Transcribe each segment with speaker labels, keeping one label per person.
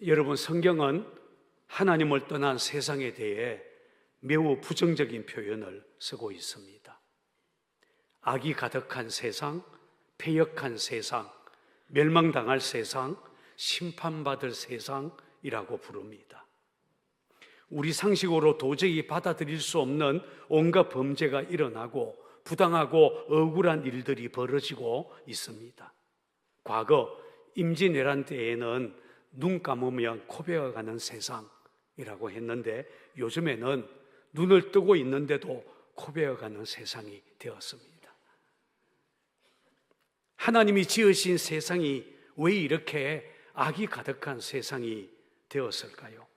Speaker 1: 여러분, 성경은 하나님을 떠난 세상에 대해 매우 부정적인 표현을 쓰고 있습니다. 악이 가득한 세상, 패역한 세상, 멸망당할 세상, 심판받을 세상이라고 부릅니다. 우리 상식으로 도저히 받아들일 수 없는 온갖 범죄가 일어나고 부당하고 억울한 일들이 벌어지고 있습니다. 과거 임진왜란 때에는 눈 감으면 코베어가는 세상이라고 했는데 요즘에는 눈을 뜨고 있는데도 코베어가는 세상이 되었습니다. 하나님이 지으신 세상이 왜 이렇게 악이 가득한 세상이 되었을까요?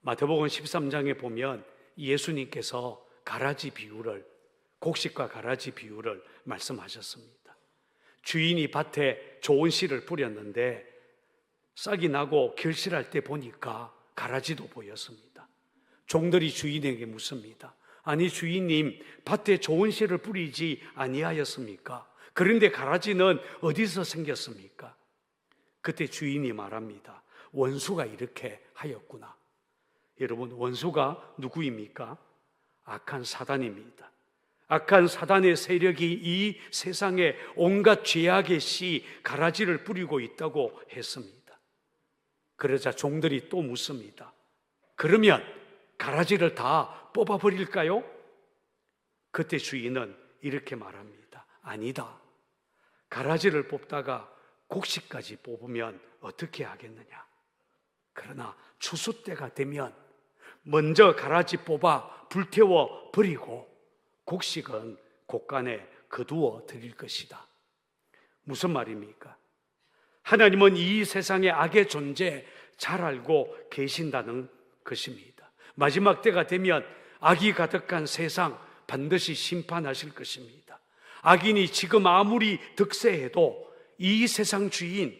Speaker 1: 마태복음 13장에 보면 예수님께서 가라지 비유를, 곡식과 가라지 비유를 말씀하셨습니다. 주인이 밭에 좋은 씨를 뿌렸는데 싹이 나고 결실할 때 보니까 가라지도 보였습니다. 종들이 주인에게 묻습니다. 아니 주인님, 밭에 좋은 씨를 뿌리지 아니하였습니까? 그런데 가라지는 어디서 생겼습니까? 그때 주인이 말합니다. 원수가 이렇게 하였구나. 여러분, 원수가 누구입니까? 악한 사단입니다. 악한 사단의 세력이 이 세상에 온갖 죄악의 씨, 가라지를 뿌리고 있다고 했습니다. 그러자 종들이 또 묻습니다. 그러면 가라지를 다 뽑아버릴까요? 그때 주인은 이렇게 말합니다. 아니다. 가라지를 뽑다가 곡식까지 뽑으면 어떻게 하겠느냐? 그러나 추수 때가 되면 먼저 가라지 뽑아 불태워 버리고 곡식은 곳간에 거두어 드릴 것이다. 무슨 말입니까? 하나님은 이 세상의 악의 존재 잘 알고 계신다는 것입니다. 마지막 때가 되면 악이 가득한 세상 반드시 심판하실 것입니다. 악인이 지금 아무리 득세해도 이 세상 주인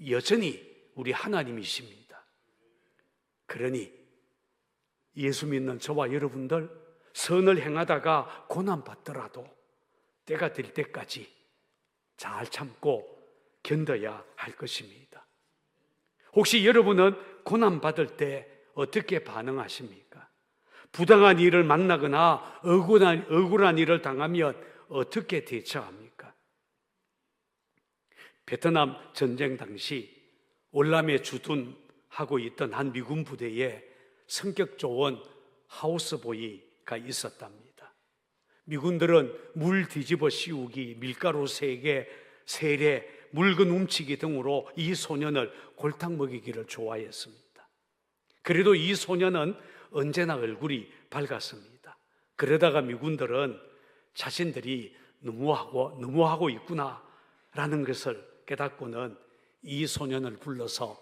Speaker 1: 여전히 우리 하나님이십니다. 그러니 예수 믿는 저와 여러분들 선을 행하다가 고난받더라도 때가 될 때까지 잘 참고 견뎌야 할 것입니다. 혹시 여러분은 고난받을 때 어떻게 반응하십니까? 부당한 일을 만나거나 억울한 일을 당하면 어떻게 대처합니까? 베트남 전쟁 당시 월남에 주둔하고 있던 한 미군 부대에 성격 좋은 하우스보이가 있었답니다. 미군들은 물 뒤집어 씌우기, 밀가루 세개, 세례, 물건 훔치기 등으로 이 소년을 골탕 먹이기를 좋아했습니다. 그래도 이 소년은 언제나 얼굴이 밝았습니다. 그러다가 미군들은 자신들이 너무하고 있구나라는 것을 깨닫고는 이 소년을 불러서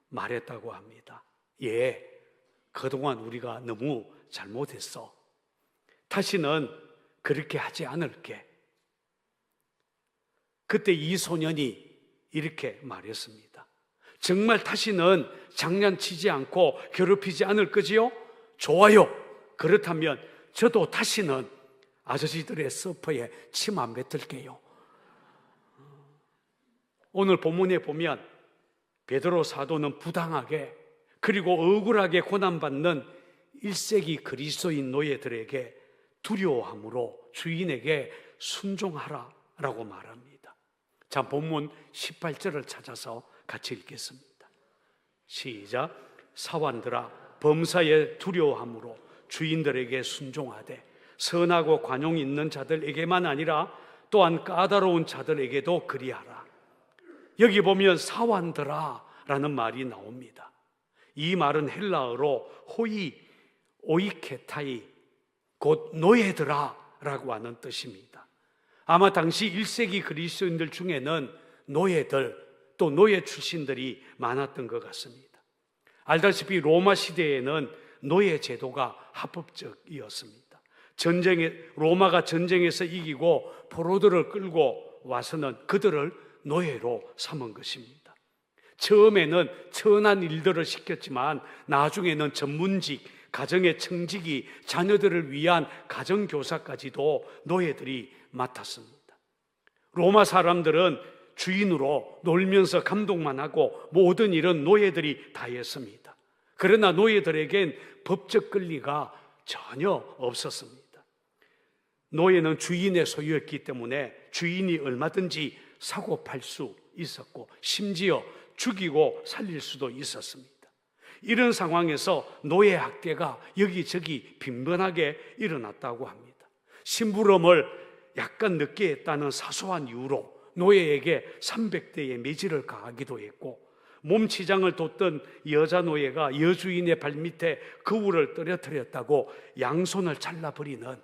Speaker 1: 말했다고 합니다. 예, 그동안 우리가 너무 잘못했어. 다시는 그렇게 하지 않을게. 그때 이 소년이 이렇게 말했습니다. 정말 다시는 장난치지 않고 괴롭히지 않을 거지요? 좋아요. 그렇다면 저도 다시는 아저씨들의 서퍼에 침 안 뱉을게요. 오늘 본문에 보면 베드로 사도는 부당하게 그리고 억울하게 고난받는 1세기 그리스도인 노예들에게 두려워함으로 주인에게 순종하라라고 말합니다. 자, 본문 18절을 찾아서 같이 읽겠습니다. 시작. 사환들아, 범사에 두려워함으로 주인들에게 순종하되 선하고 관용 있는 자들에게만 아니라 또한 까다로운 자들에게도 그리하라. 여기 보면 사환들아 라는 말이 나옵니다. 이 말은 헬라어로 오이케타이, 곧 노예들아 라고 하는 뜻입니다. 아마 당시 1세기 그리스도인들 중에는 노예들 또 노예 출신들이 많았던 것 같습니다. 알다시피 로마 시대에는 노예 제도가 합법적이었습니다. 로마가 전쟁에서 이기고 포로들을 끌고 와서는 그들을 노예로 삼은 것입니다. 처음에는 천한 일들을 시켰지만 나중에는 전문직, 가정의 청지기, 자녀들을 위한 가정교사까지도 노예들이 맡았습니다. 로마 사람들은 주인으로 놀면서 감독만 하고 모든 일은 노예들이 다 했습니다. 그러나 노예들에겐 법적 권리가 전혀 없었습니다. 노예는 주인의 소유였기 때문에 주인이 얼마든지 사고 팔 수 있었고 심지어 죽이고 살릴 수도 있었습니다. 이런 상황에서 노예 학대가 여기저기 빈번하게 일어났다고 합니다. 심부름을 약간 늦게 했다는 사소한 이유로 노예에게 300대의 매질을 가하기도 했고, 몸치장을 뒀던 여자 노예가 여주인의 발밑에 거울을 떨어뜨렸다고 양손을 잘라버리는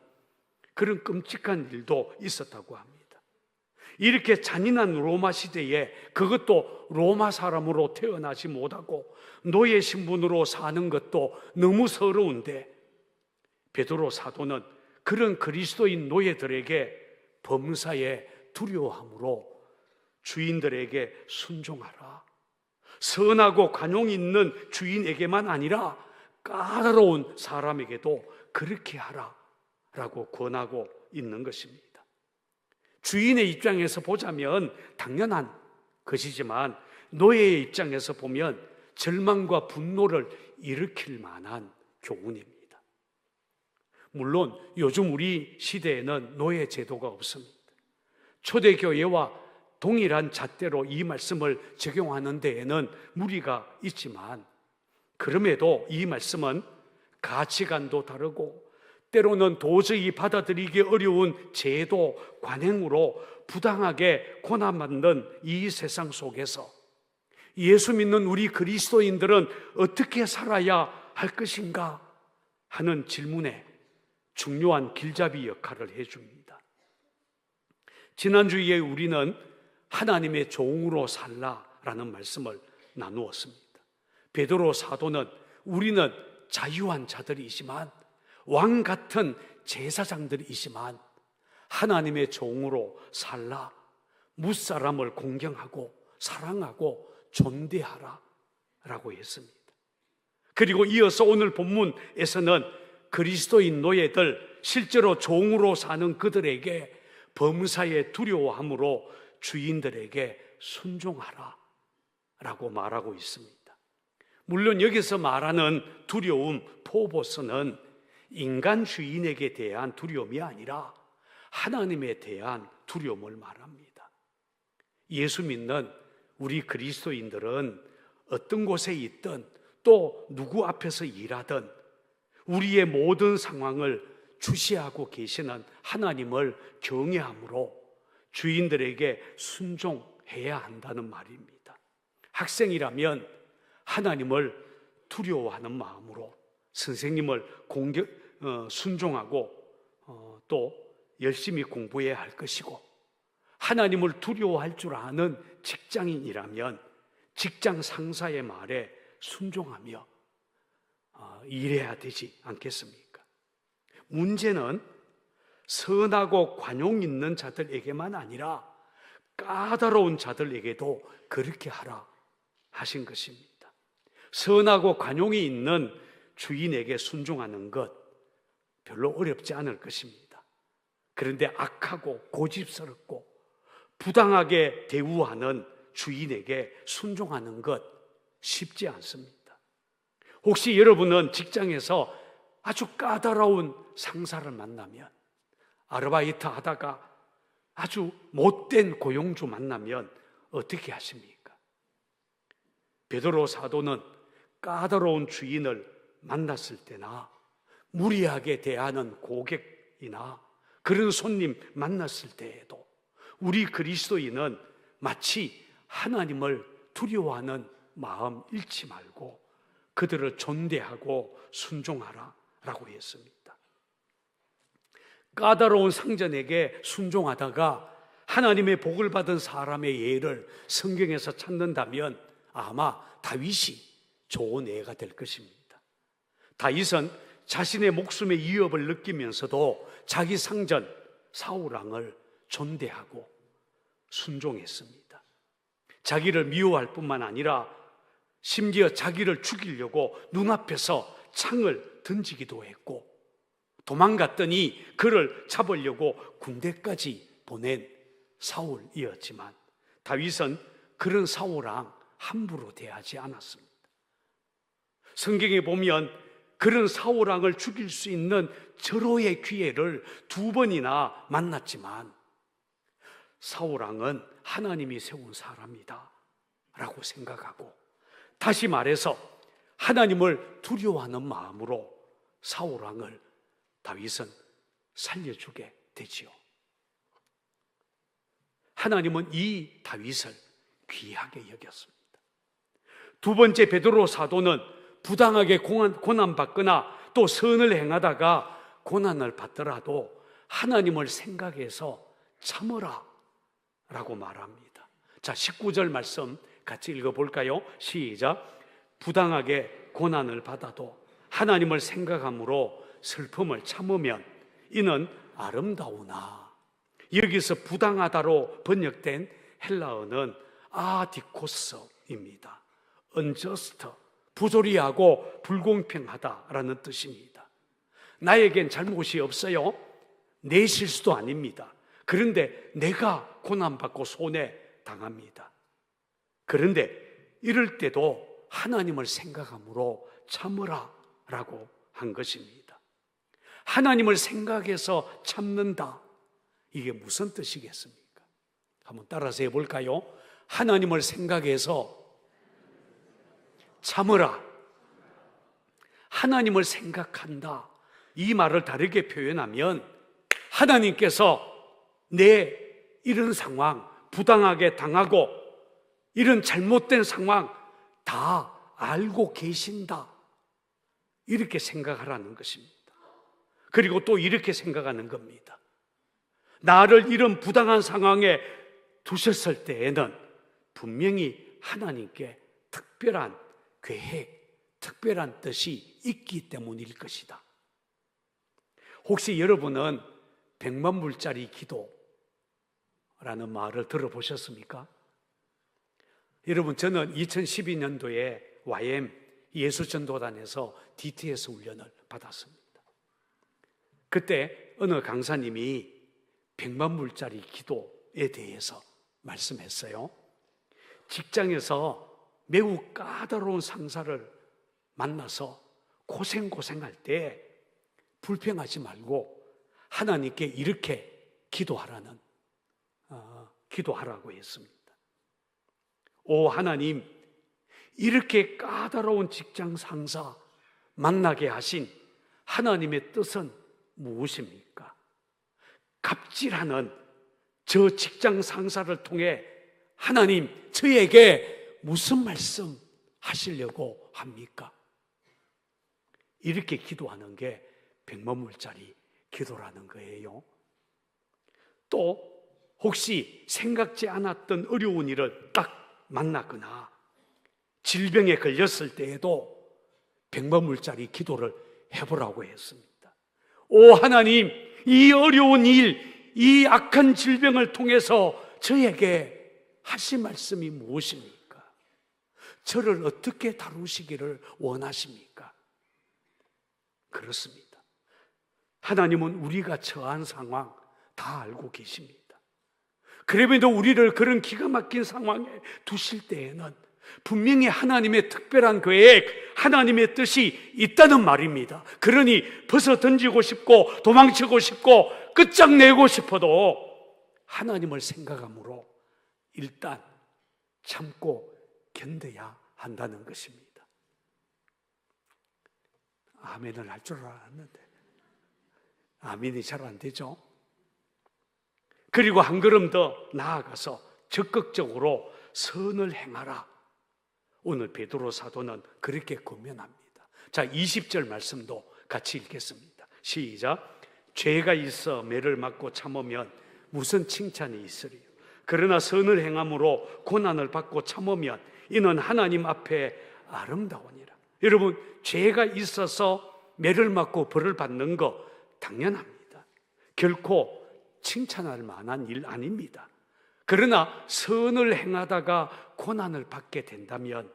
Speaker 1: 그런 끔찍한 일도 있었다고 합니다. 이렇게 잔인한 로마 시대에, 그것도 로마 사람으로 태어나지 못하고 노예 신분으로 사는 것도 너무 서러운데, 베드로 사도는 그런 그리스도인 노예들에게 범사에 두려워함으로 주인들에게 순종하라, 선하고 관용 있는 주인에게만 아니라 까다로운 사람에게도 그렇게 하라 라고 권하고 있는 것입니다. 주인의 입장에서 보자면 당연한 것이지만 노예의 입장에서 보면 절망과 분노를 일으킬 만한 교훈입니다. 물론 요즘 우리 시대에는 노예 제도가 없습니다. 초대교회와 동일한 잣대로 이 말씀을 적용하는 데에는 무리가 있지만, 그럼에도 이 말씀은 가치관도 다르고 때로는 도저히 받아들이기 어려운 제도, 관행으로 부당하게 고난받는 이 세상 속에서 예수 믿는 우리 그리스도인들은 어떻게 살아야 할 것인가 하는 질문에 중요한 길잡이 역할을 해줍니다. 지난주에 우리는 하나님의 종으로 살라라는 말씀을 나누었습니다. 베드로 사도는 우리는 자유한 자들이지만, 왕 같은 제사장들이지만 하나님의 종으로 살라, 무사람을 공경하고 사랑하고 존대하라 라고 했습니다. 그리고 이어서 오늘 본문에서는 그리스도인 노예들, 실제로 종으로 사는 그들에게 범사에 두려워함으로 주인들에게 순종하라 라고 말하고 있습니다. 물론 여기서 말하는 두려움, 포보스는 인간 주인에게 대한 두려움이 아니라 하나님에 대한 두려움을 말합니다. 예수 믿는 우리 그리스도인들은 어떤 곳에 있든 또 누구 앞에서 일하든 우리의 모든 상황을 주시하고 계시는 하나님을 경외함으로 주인들에게 순종해야 한다는 말입니다. 학생이라면 하나님을 두려워하는 마음으로 선생님을 순종하고 또 열심히 공부해야 할 것이고, 하나님을 두려워할 줄 아는 직장인이라면 직장 상사의 말에 순종하며 일해야 되지 않겠습니까? 문제는 선하고 관용 있는 자들에게만 아니라 까다로운 자들에게도 그렇게 하라 하신 것입니다. 선하고 관용이 있는 주인에게 순종하는 것 별로 어렵지 않을 것입니다. 그런데 악하고 고집스럽고 부당하게 대우하는 주인에게 순종하는 것 쉽지 않습니다. 혹시 여러분은 직장에서 아주 까다로운 상사를 만나면, 아르바이트 하다가 아주 못된 고용주 만나면 어떻게 하십니까? 베드로 사도는 까다로운 주인을 만났을 때나 무리하게 대하는 고객이나 그런 손님 만났을 때에도 우리 그리스도인은 마치 하나님을 두려워하는 마음 잃지 말고 그들을 존대하고 순종하라 라고 했습니다. 까다로운 상전에게 순종하다가 하나님의 복을 받은 사람의 예를 성경에서 찾는다면 아마 다윗이 좋은 예가 될 것입니다. 다윗은 자신의 목숨의 위협을 느끼면서도 자기 상전 사울 왕을 존대하고 순종했습니다. 자기를 미워할 뿐만 아니라 심지어 자기를 죽이려고 눈앞에서 창을 던지기도 했고, 도망갔더니 그를 잡으려고 군대까지 보낸 사울이었지만 다윗은 그런 사울왕 함부로 대하지 않았습니다. 성경에 보면 그런 사울왕을 죽일 수 있는 절호의 기회를 2번이나 만났지만 사울왕은 하나님이 세운 사람이다 라고 생각하고, 다시 말해서 하나님을 두려워하는 마음으로 사울왕을 다윗은 살려주게 되지요. 하나님은 이 다윗을 귀하게 여겼습니다. 2번째 베드로 사도는 부당하게 고난받거나 또 선을 행하다가 고난을 받더라도 하나님을 생각해서 참으라 라고 말합니다. 자, 19절 말씀 같이 읽어볼까요? 시작. 부당하게 고난을 받아도 하나님을 생각함으로 슬픔을 참으면 이는 아름다우나. 여기서 부당하다로 번역된 헬라어는 아디코스입니다. unjust, 부조리하고 불공평하다라는 뜻입니다. 나에겐 잘못이 없어요. 내 실수도 아닙니다. 그런데 내가 고난받고 손해 당합니다. 그런데 이럴 때도 하나님을 생각함으로 참으라 라고 한 것입니다. 하나님을 생각해서 참는다. 이게 무슨 뜻이겠습니까? 한번 따라서 해볼까요? 하나님을 생각해서 참으라. 하나님을 생각한다. 이 말을 다르게 표현하면 하나님께서 내 이런 상황, 부당하게 당하고 이런 잘못된 상황 다 알고 계신다. 이렇게 생각하라는 것입니다. 그리고 또 이렇게 생각하는 겁니다. 나를 이런 부당한 상황에 두셨을 때에는 분명히 하나님께 특별한 계획, 특별한 뜻이 있기 때문일 것이다. 혹시 여러분은 100만 불짜리 기도라는 말을 들어보셨습니까? 여러분, 저는 2012년도에 YM 예수전도단에서 DTS 훈련을 받았습니다. 그때 어느 강사님이 100만 불짜리 기도에 대해서 말씀했어요. 직장에서 매우 까다로운 상사를 만나서 고생할 때 불평하지 말고 하나님께 이렇게 기도하라고 했습니다. 오 하나님, 이렇게 까다로운 직장 상사 만나게 하신 하나님의 뜻은 무엇입니까? 갑질하는 저 직장 상사를 통해 하나님, 저에게 무슨 말씀 하시려고 합니까? 이렇게 기도하는 게 100만 불짜리 기도라는 거예요. 또 혹시 생각지 않았던 어려운 일을 딱 만났거나 질병에 걸렸을 때에도 100만 불짜리 기도를 해보라고 했습니다. 오 하나님, 이 어려운 일, 이 악한 질병을 통해서 저에게 하실 말씀이 무엇입니까? 저를 어떻게 다루시기를 원하십니까? 그렇습니다. 하나님은 우리가 처한 상황 다 알고 계십니다. 그럼에도 우리를 그런 기가 막힌 상황에 두실 때에는 분명히 하나님의 특별한 계획, 하나님의 뜻이 있다는 말입니다. 그러니 벗어 던지고 싶고 도망치고 싶고 끝장내고 싶어도 하나님을 생각함으로 일단 참고 견뎌야 한다는 것입니다. 아멘을 할 줄 알았는데 아멘이 잘 안 되죠. 그리고 한 걸음 더 나아가서 적극적으로 선을 행하라. 오늘 베드로 사도는 그렇게 권면합니다. 자, 20절 말씀도 같이 읽겠습니다. 시작. 죄가 있어 매를 맞고 참으면 무슨 칭찬이 있으리요? 그러나 선을 행함으로 고난을 받고 참으면 이는 하나님 앞에 아름다우니라. 여러분, 죄가 있어서 매를 맞고 벌을 받는 거 당연합니다. 결코 칭찬할 만한 일 아닙니다. 그러나 선을 행하다가 고난을 받게 된다면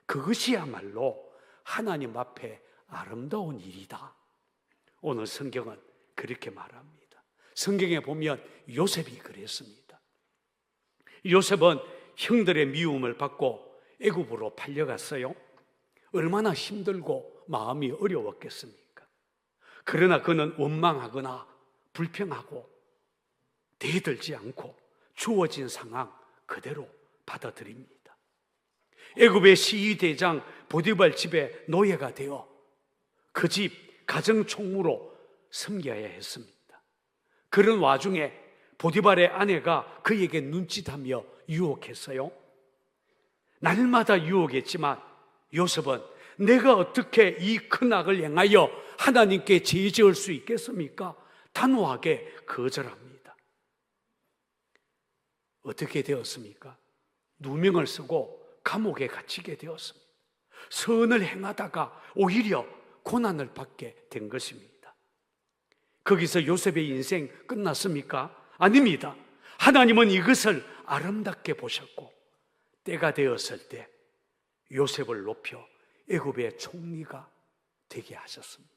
Speaker 1: 그것이야말로 하나님 앞에 아름다운 일이다. 오늘 성경은 그렇게 말합니다. 성경에 보면 요셉이 그랬습니다. 요셉은 형들의 미움을 받고 애굽으로 팔려갔어요. 얼마나 힘들고 마음이 어려웠겠습니까? 그러나 그는 원망하거나 불평하고 대들지 않고 주어진 상황 그대로 받아들입니다. 애굽의 시위대장 보디발 집에 노예가 되어 그 집 가정총무로 섬겨야 했습니다. 그런 와중에 보디발의 아내가 그에게 눈짓하며 유혹했어요. 날마다 유혹했지만 요셉은 내가 어떻게 이 큰 악을 행하여 하나님께 죄 지을 수 있겠습니까? 단호하게 거절합니다. 어떻게 되었습니까? 누명을 쓰고 감옥에 갇히게 되었습니다. 선을 행하다가 오히려 고난을 받게 된 것입니다. 거기서 요셉의 인생 끝났습니까? 아닙니다. 하나님은 이것을 아름답게 보셨고 때가 되었을 때 요셉을 높여 애굽의 총리가 되게 하셨습니다.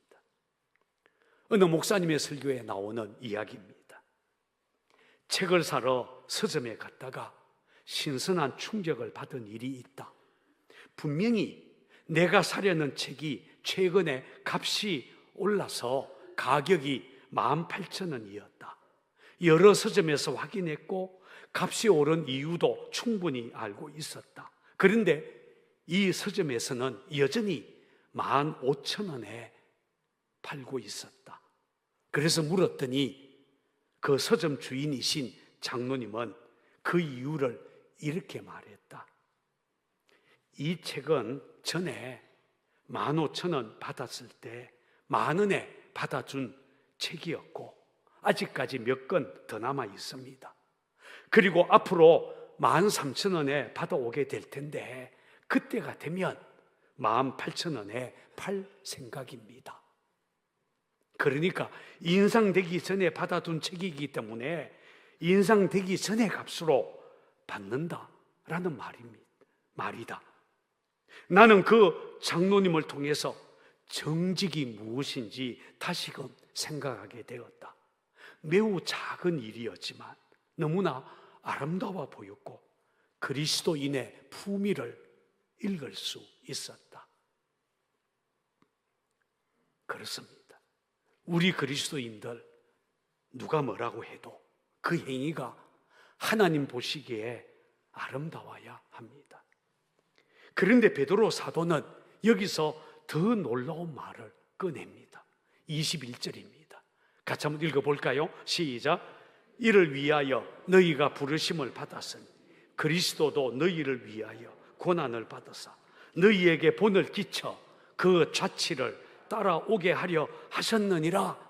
Speaker 1: 어느 목사님의 설교에 나오는 이야기입니다. 책을 사러 서점에 갔다가 신선한 충격을 받은 일이 있다. 분명히 내가 사려는 책이 최근에 값이 올라서 가격이 18,000원이었다. 여러 서점에서 확인했고 값이 오른 이유도 충분히 알고 있었다. 그런데 이 서점에서는 여전히 15,000원에 팔고 있었다. 그래서 물었더니 그 서점 주인이신 장로님은 그 이유를 이렇게 말했다. 이 책은 전에 15,000원 받았을 때 10,000원에 받아준 책이었고 아직까지 몇 권 더 남아 있습니다. 그리고 앞으로 13,000원에 받아오게 될 텐데 그때가 되면 18,000원에 팔 생각입니다. 그러니까 인상되기 전에 받아둔 책이기 때문에 인상되기 전의 값으로 받는다라는 말이다. 나는 그 장로님을 통해서 정직이 무엇인지 다시금 생각하게 되었다. 매우 작은 일이었지만 너무나 아름다워 보였고 그리스도인의 품위를 읽을 수 있었다. 그렇습니다. 우리 그리스도인들 누가 뭐라고 해도 그 행위가 하나님 보시기에 아름다워야 합니다. 그런데 베드로 사도는 여기서 더 놀라운 말을 꺼냅니다. 21절입니다. 같이 한번 읽어볼까요? 시작. 이를 위하여 너희가 부르심을 받았으니 그리스도도 너희를 위하여 고난을 받으사 너희에게 본을 끼쳐 그 좌치를 따라오게 하려 하셨느니라.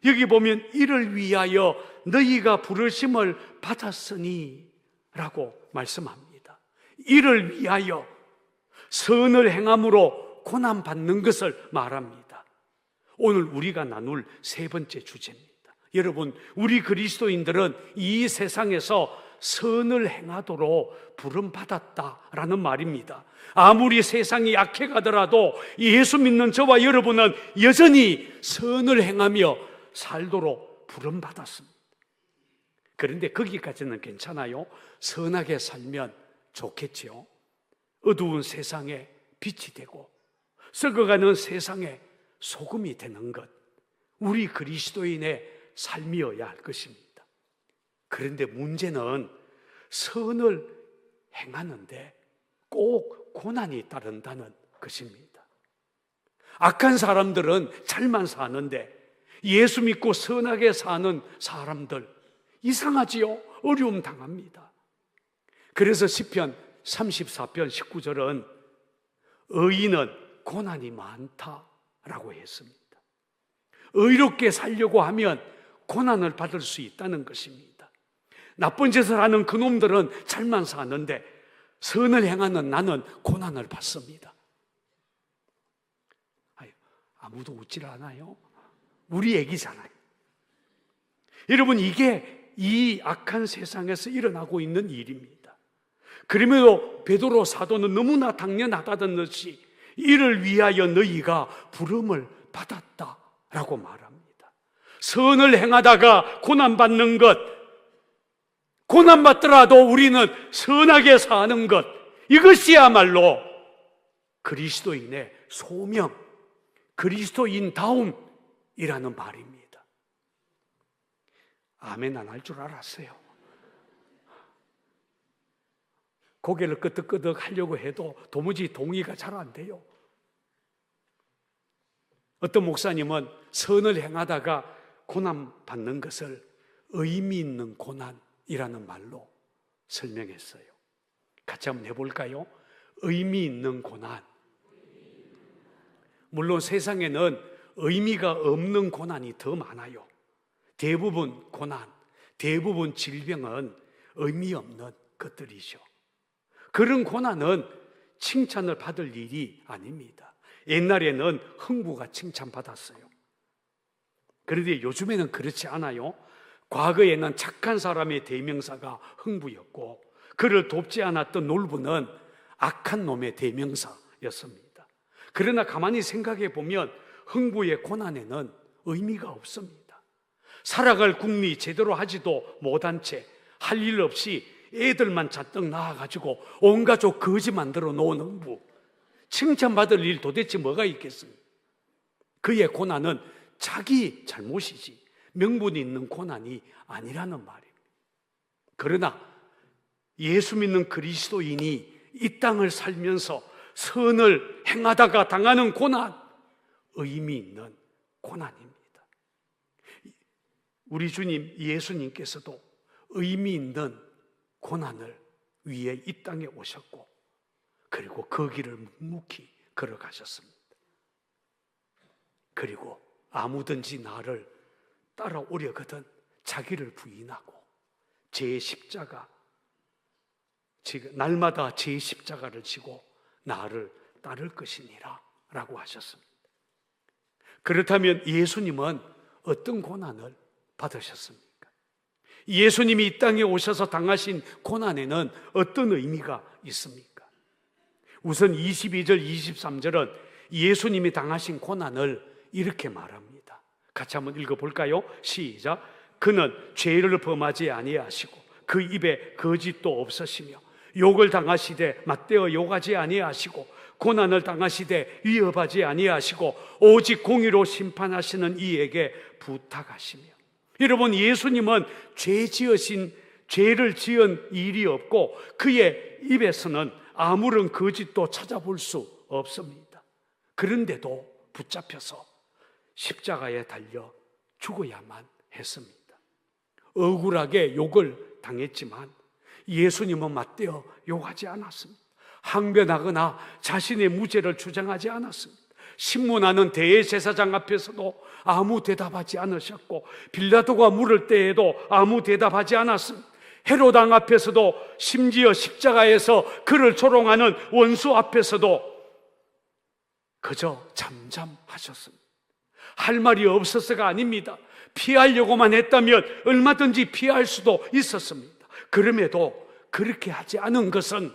Speaker 1: 여기 보면 이를 위하여 너희가 부르심을 받았으니 라고 말씀합니다. 이를 위하여 선을 행함으로 고난받는 것을 말합니다. 오늘 우리가 나눌 세 번째 주제입니다. 여러분, 우리 그리스도인들은 이 세상에서 선을 행하도록 부름받았다라는 말입니다. 아무리 세상이 약해가더라도 예수 믿는 저와 여러분은 여전히 선을 행하며 살도록 부름받았습니다. 그런데 거기까지는 괜찮아요. 선하게 살면 좋겠지요. 어두운 세상에 빛이 되고 썩어가는 세상에 소금이 되는 것, 우리 그리스도인의 삶이어야 할 것입니다. 그런데 문제는 선을 행하는데 꼭 고난이 따른다는 것입니다. 악한 사람들은 잘만 사는데 예수 믿고 선하게 사는 사람들 이상하지요? 어려움 당합니다. 그래서 시편 34편 19절은 의인은 고난이 많다라고 했습니다. 의롭게 살려고 하면 고난을 받을 수 있다는 것입니다. 나쁜 짓을 하는 그놈들은 잘만 사는데 선을 행하는 나는 고난을 받습니다. 아무도 웃질 않아요? 우리 얘기잖아요. 여러분, 이게 이 악한 세상에서 일어나고 있는 일입니다. 그러므로 베드로 사도는 너무나 당연하다던 듯이 이를 위하여 너희가 부름을 받았다라고 말합니다. 선을 행하다가 고난받는 것, 고난받더라도 우리는 선하게 사는 것, 이것이야말로 그리스도인의 소명, 그리스도인다움이라는 말입니다. 아멘 안 할 줄 알았어요. 고개를 끄덕끄덕 하려고 해도 도무지 동의가 잘 안 돼요. 어떤 목사님은 선을 행하다가 고난받는 것을 의미 있는 고난이라는 말로 설명했어요. 같이 한번 해볼까요? 의미 있는 고난. 물론 세상에는 의미가 없는 고난이 더 많아요. 대부분 고난, 대부분 질병은 의미 없는 것들이죠. 그런 고난은 칭찬을 받을 일이 아닙니다. 옛날에는 흥부가 칭찬받았어요. 그런데 요즘에는 그렇지 않아요. 과거에는 착한 사람의 대명사가 흥부였고, 그를 돕지 않았던 놀부는 악한 놈의 대명사였습니다. 그러나 가만히 생각해 보면 흥부의 고난에는 의미가 없습니다. 살아갈 궁리 제대로 하지도 못한 채 할 일 없이 애들만 잔뜩 낳아가지고 온 가족 거지 만들어 놓은 흥부, 칭찬받을 일 도대체 뭐가 있겠습니까? 그의 고난은 자기 잘못이지 명분이 있는 고난이 아니라는 말입니다. 그러나 예수 믿는 그리스도인이 이 땅을 살면서 선을 행하다가 당하는 고난, 의미 있는 고난입니다. 우리 주님 예수님께서도 의미 있는 고난을 위해 이 땅에 오셨고, 그리고 그 길을 묵묵히 걸어가셨습니다. 그리고 아무든지 나를 따라오려거든 자기를 부인하고 제 십자가, 지금 날마다 제 십자가를 지고 나를 따를 것이니라 라고 하셨습니다. 그렇다면 예수님은 어떤 고난을 받으셨습니까? 예수님이 이 땅에 오셔서 당하신 고난에는 어떤 의미가 있습니까? 우선 22절, 23절은 예수님이 당하신 고난을 이렇게 말합니다. 같이 한번 읽어볼까요? 시작. 그는 죄를 범하지 아니하시고 그 입에 거짓도 없으시며 욕을 당하시되 맞대어 욕하지 아니하시고 고난을 당하시되 위협하지 아니하시고 오직 공의로 심판하시는 이에게 부탁하시며. 여러분, 예수님은 죄를 지은 일이 없고 그의 입에서는 아무런 거짓도 찾아볼 수 없습니다. 그런데도 붙잡혀서 십자가에 달려 죽어야만 했습니다. 억울하게 욕을 당했지만 예수님은 맞대어 욕하지 않았습니다. 항변하거나 자신의 무죄를 주장하지 않았습니다. 신문하는 대제사장 앞에서도 아무 대답하지 않으셨고, 빌라도가 물을 때에도 아무 대답하지 않았습니다. 헤롯 왕 앞에서도, 심지어 십자가에서 그를 조롱하는 원수 앞에서도 그저 잠잠하셨습니다. 할 말이 없어서가 아닙니다. 피하려고만 했다면 얼마든지 피할 수도 있었습니다. 그럼에도 그렇게 하지 않은 것은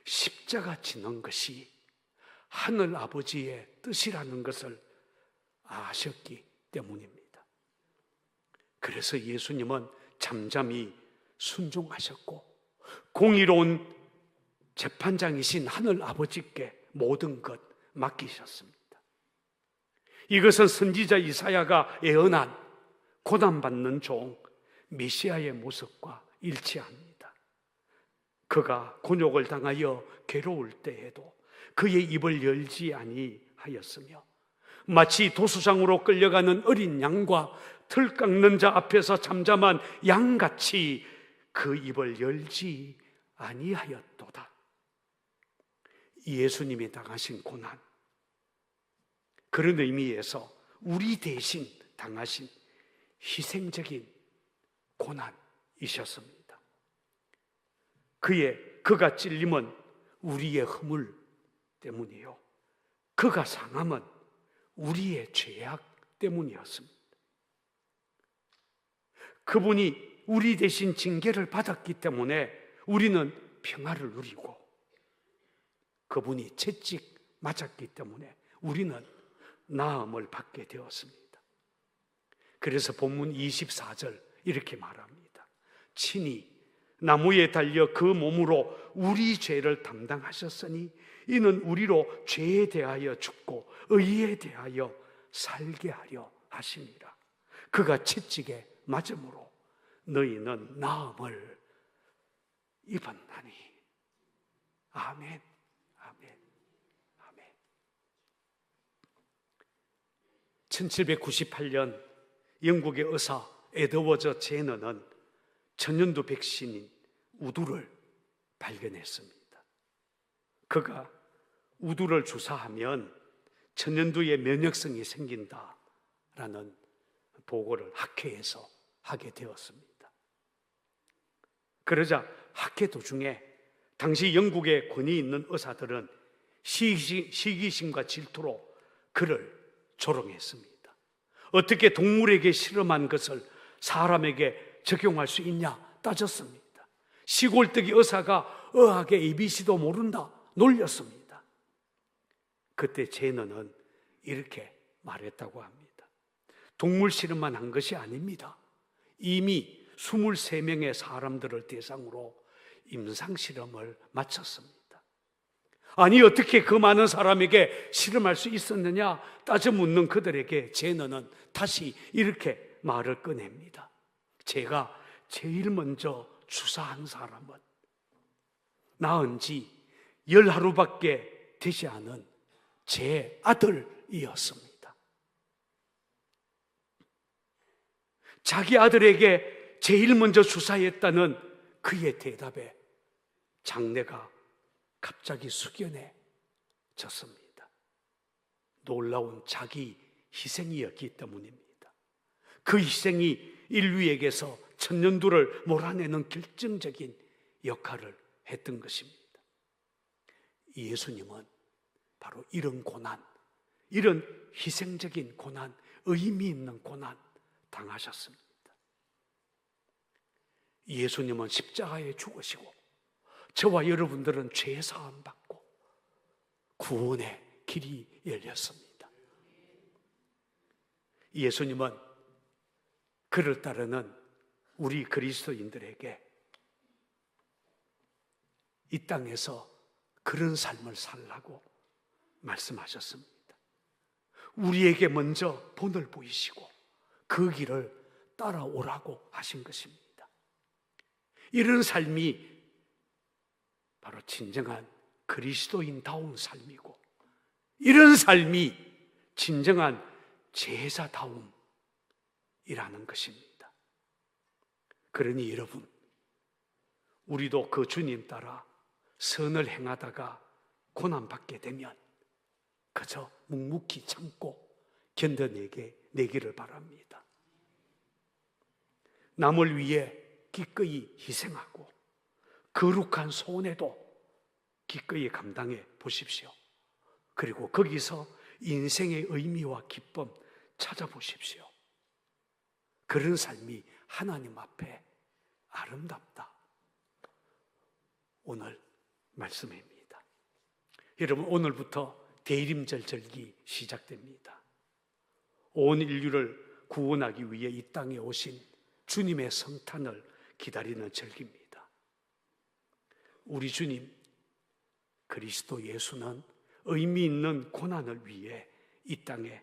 Speaker 1: 십자가 지는 것이 하늘 아버지의 뜻이라는 것을 아셨기 때문입니다. 그래서 예수님은 잠잠히 순종하셨고 공의로운 재판장이신 하늘 아버지께 모든 것 맡기셨습니다. 이것은 선지자 이사야가 예언한 고난받는 종 메시아의 모습과 일치합니다. 그가 곤욕을 당하여 괴로울 때에도 그의 입을 열지 아니하였으며 마치 도수장으로 끌려가는 어린 양과 틀 깎는 자 앞에서 잠잠한 양같이 그 입을 열지 아니하였도다. 예수님이 당하신 고난, 그런 의미에서 우리 대신 당하신 희생적인 고난이셨습니다. 그가 찔림은 우리의 허물 때문이요, 그가 상함은 우리의 죄악 때문이었습니다. 그분이 우리 대신 징계를 받았기 때문에 우리는 평화를 누리고, 그분이 채찍 맞았기 때문에 우리는 나음을 받게 되었습니다. 그래서 본문 24절 이렇게 말합니다. 친히 나무에 달려 그 몸으로 우리 죄를 담당하셨으니 이는 우리로 죄에 대하여 죽고 의에 대하여 살게 하려 하심이라. 그가 채찍에 맞음으로 너희는 나음을 입었나니. 아멘. 아멘. 아멘. 1798년 영국의 의사 에드워드 제너는 천연두 백신인 우두를 발견했습니다. 그가 우두를 주사하면 천연두의 면역성이 생긴다라는 보고를 학회에서 하게 되었습니다. 그러자 학회 도중에 당시 영국의 권위 있는 의사들은 시기심과 질투로 그를 조롱했습니다. 어떻게 동물에게 실험한 것을 사람에게 적용할 수 있냐 따졌습니다. 시골뜨기 의사가 의학의 ABC도 모른다 놀렸습니다. 그때 제너는 이렇게 말했다고 합니다. 동물 실험만 한 것이 아닙니다. 이미 23명의 사람들을 대상으로 임상실험을 마쳤습니다. 아니 어떻게 그 많은 사람에게 실험할 수 있었느냐 따져 묻는 그들에게 제너는 다시 이렇게 말을 꺼냅니다. 제가 제일 먼저 주사한 사람은 낳은 지 10하루밖에 되지 않은 제 아들이었습니다. 자기 아들에게 제일 먼저 주사했다는 그의 대답에 장내가 갑자기 숙연해졌습니다. 놀라운 자기 희생이었기 때문입니다. 그 희생이 인류에게서 천년두를 몰아내는 결정적인 역할을 했던 것입니다. 예수님은 바로 이런 고난, 이런 희생적인 고난, 의미 있는 고난 당하셨습니다. 예수님은 십자가에 죽으시고 저와 여러분들은 죄 사함 받고 구원의 길이 열렸습니다. 예수님은 그를 따르는 우리 그리스도인들에게 이 땅에서 그런 삶을 살라고 말씀하셨습니다. 우리에게 먼저 본을 보이시고 그 길을 따라오라고 하신 것입니다. 이런 삶이 바로 진정한 그리스도인다운 삶이고, 이런 삶이 진정한 제자다움이라는 것입니다. 그러니 여러분, 우리도 그 주님 따라 선을 행하다가 고난받게 되면 그저 묵묵히 참고 견뎌내기를 바랍니다. 남을 위해 기꺼이 희생하고 거룩한 손해도 기꺼이 감당해 보십시오. 그리고 거기서 인생의 의미와 기쁨 찾아보십시오. 그런 삶이 하나님 앞에 아름답다. 오늘 말씀입니다. 여러분, 오늘부터 대림절 절기 시작됩니다. 온 인류를 구원하기 위해 이 땅에 오신 주님의 성탄을 기다리는 절기입니다. 우리 주님 그리스도 예수는 의미 있는 고난을 위해 이 땅에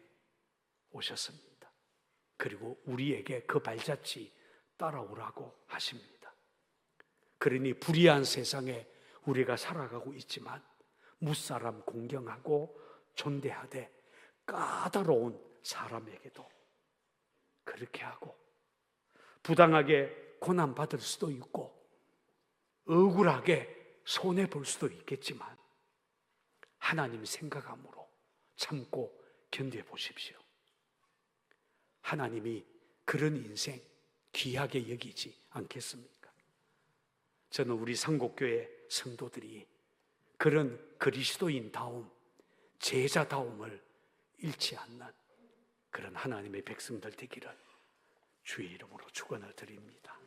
Speaker 1: 오셨습니다. 그리고 우리에게 그 발자취 따라오라고 하십니다. 그러니 불의한 세상에 우리가 살아가고 있지만 무사람 공경하고 존대하되 까다로운 사람에게도 그렇게 하고, 부당하게 고난받을 수도 있고 억울하게 손해볼 수도 있겠지만 하나님 생각함으로 참고 견뎌 보십시오. 하나님이 그런 인생 귀하게 여기지 않겠습니까? 저는 우리 상곡교회 성도들이 그런 그리스도인다움, 제자다움을 잃지 않는 그런 하나님의 백성들 되기를 주의 이름으로 축원을 드립니다.